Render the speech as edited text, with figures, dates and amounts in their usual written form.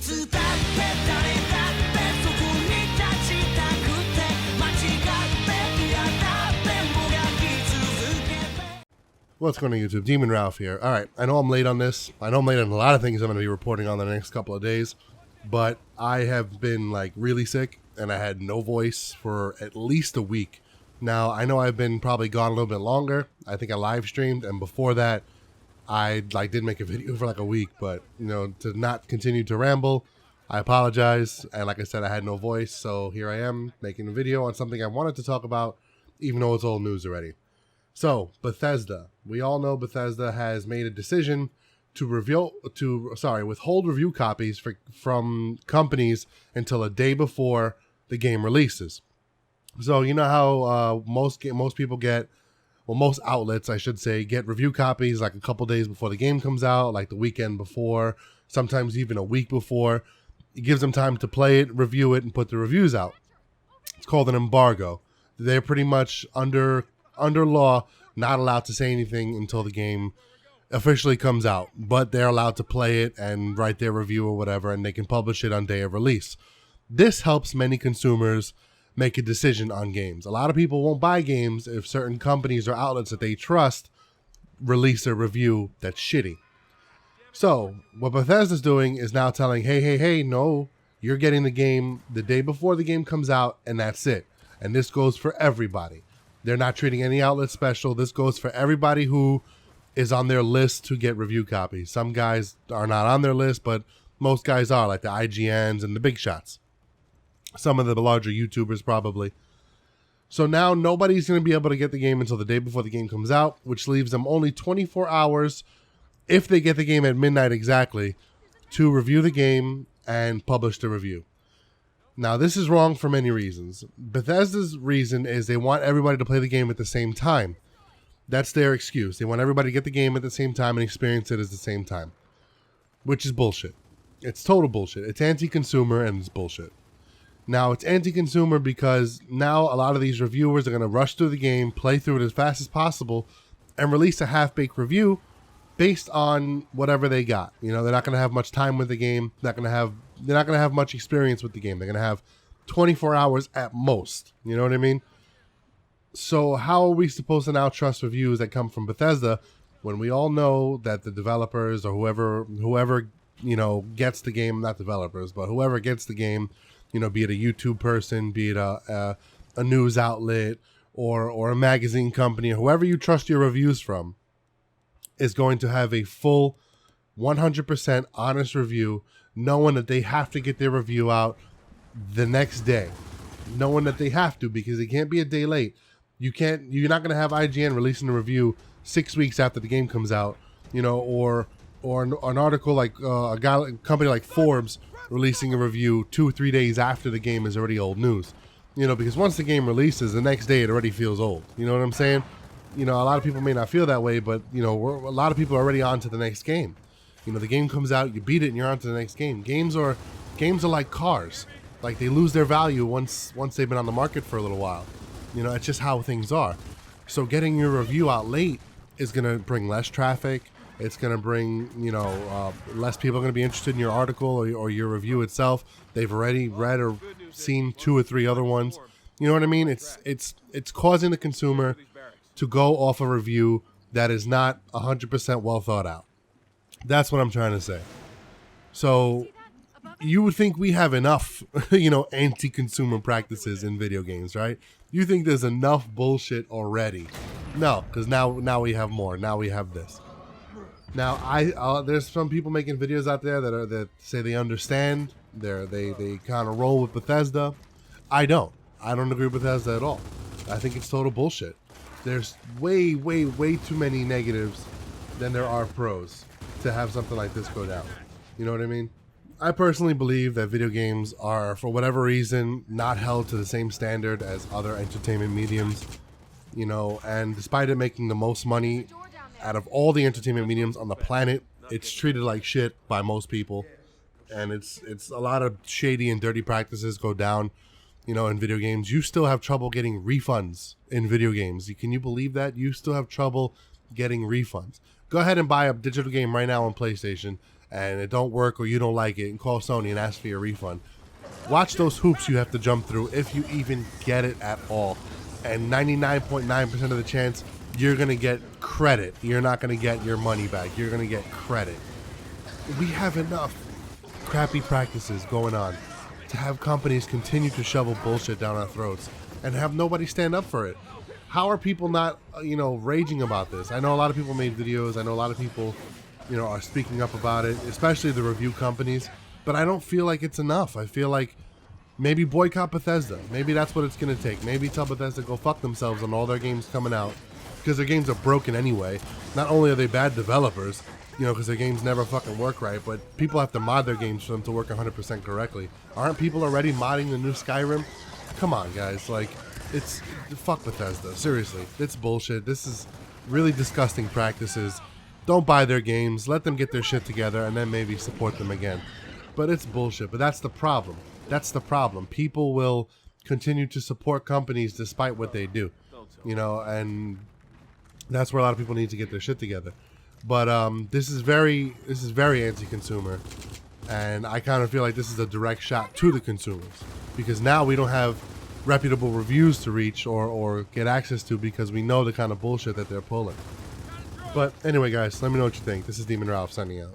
What's going on YouTube? Demon Ralph here. Alright, I know I'm late on this. I know I'm late on a lot of things I'm going to be reporting on the next couple of days. But I have been like really sick and I had no voice for at least a week. Now, I know I've been probably gone a little bit longer. I think I live streamed, and before that, I did make a video for like a week. But, you know, to not continue to ramble, I apologize. And like I said, I had no voice. So here I am making a video on something I wanted to talk about, even though it's old news already. So, Bethesda. We all know Bethesda has made a decision to withhold review copies from companies until a day before the game releases. So, you know how most people get, well, most outlets, I should say, get review copies like a couple days before the game comes out, like the weekend before, sometimes even a week before. It gives them time to play it, review it, and put the reviews out. It's called an embargo. They're pretty much under law not allowed to say anything until the game officially comes out, but they're allowed to play it and write their review or whatever, and they can publish it on day of release. This helps many consumers make a decision on games. A lot of people won't buy games if certain companies or outlets that they trust release a review that's shitty. So what Bethesda's doing is now telling, hey, no, you're getting the game the day before the game comes out, and that's it. And this goes for everybody. They're not treating any outlet special. This goes for everybody who is on their list to get review copies. Some guys are not on their list, but most guys are, like the IGNs and the big shots. Some of the larger YouTubers probably. So now nobody's going to be able to get the game until the day before the game comes out, which leaves them only 24 hours, if they get the game at midnight exactly, to review the game and publish the review. Now, this is wrong for many reasons. Bethesda's reason is they want everybody to play the game at the same time. That's their excuse. They want everybody to get the game at the same time and experience it at the same time, which is bullshit. It's total bullshit. It's anti-consumer and it's bullshit. Now, it's anti-consumer because now a lot of these reviewers are going to rush through the game, play through it as fast as possible, and release a half-baked review based on whatever they got. You know, they're not going to have much time with the game. They're not going to have much experience with the game. They're going to have 24 hours at most. You know what I mean? So how are we supposed to now trust reviews that come from Bethesda when we all know that the developers or whoever you know gets the game, not developers, but whoever gets the game, you know, be it a YouTube person, be it a news outlet or a magazine company, or whoever you trust your reviews from, is going to have a full 100% honest review, knowing that they have to get their review out the next day, knowing that they have to, because it can't be a day late. You're not going to have IGN releasing a review 6 weeks after the game comes out, you know, or an article like a company like Forbes releasing a review 2 or 3 days after the game is already old news, you know, because once the game releases, the next day it already feels old. You know what I'm saying? You know, a lot of people may not feel that way, but, you know, a lot of people are already on to the next game. You know, the game comes out, you beat it, and you're on to the next game. Games are like cars. Like, they lose their value once they've been on the market for a little while. You know, it's just how things are. So getting your review out late is going to bring less traffic. It's going to bring, you know, less people are going to be interested in your article or your review itself. They've already read or seen 2 or 3 other ones. You know what I mean? It's causing the consumer to go off a review that is not 100% well thought out. That's what I'm trying to say. So you would think we have enough, you know, anti-consumer practices in video games, right? You think there's enough bullshit already. No, because now we have more. Now we have this. Now, there's some people making videos out there that say they understand. They kind of roll with Bethesda. I don't agree with Bethesda at all. I think it's total bullshit. There's way too many negatives than there are pros to have something like this go down. You know what I mean? I personally believe that video games are, for whatever reason, not held to the same standard as other entertainment mediums. You know, and despite it making the most money out of all the entertainment mediums on the planet, it's treated like shit by most people. And it's a lot of shady and dirty practices go down, you know, in video games. You still have trouble getting refunds in video games. Can you believe that? You still have trouble getting refunds. Go ahead and buy a digital game right now on PlayStation, and it don't work or you don't like it, and call Sony and ask for your refund. Watch those hoops you have to jump through if you even get it at all. And 99.9% of the chance, you're going to get credit. You're not going to get your money back. You're going to get credit. We have enough crappy practices going on to have companies continue to shovel bullshit down our throats and have nobody stand up for it. How are people not, raging about this? I know a lot of people made videos. I know a lot of people, are speaking up about it, especially the review companies. But I don't feel like it's enough. I feel like maybe boycott Bethesda. Maybe that's what it's going to take. Maybe tell Bethesda go fuck themselves on all their games coming out, because their games are broken anyway. Not only are they bad developers, because their games never fucking work right, but people have to mod their games for them to work 100% correctly. Aren't people already modding the new Skyrim? Come on, guys. It's fuck Bethesda. Seriously, it's bullshit. This is really disgusting practices. Don't buy their games. Let them get their shit together, and then maybe support them again. But it's bullshit. But that's the problem. That's the problem. People will continue to support companies despite what they do, and that's where a lot of people need to get their shit together. But this is very anti-consumer, and I kind of feel like this is a direct shot to the consumers, because now we don't have reputable reviews to reach or get access to, because we know the kind of bullshit that they're pulling. But anyway, guys, let me know what you think. This is Demon Ralph signing out.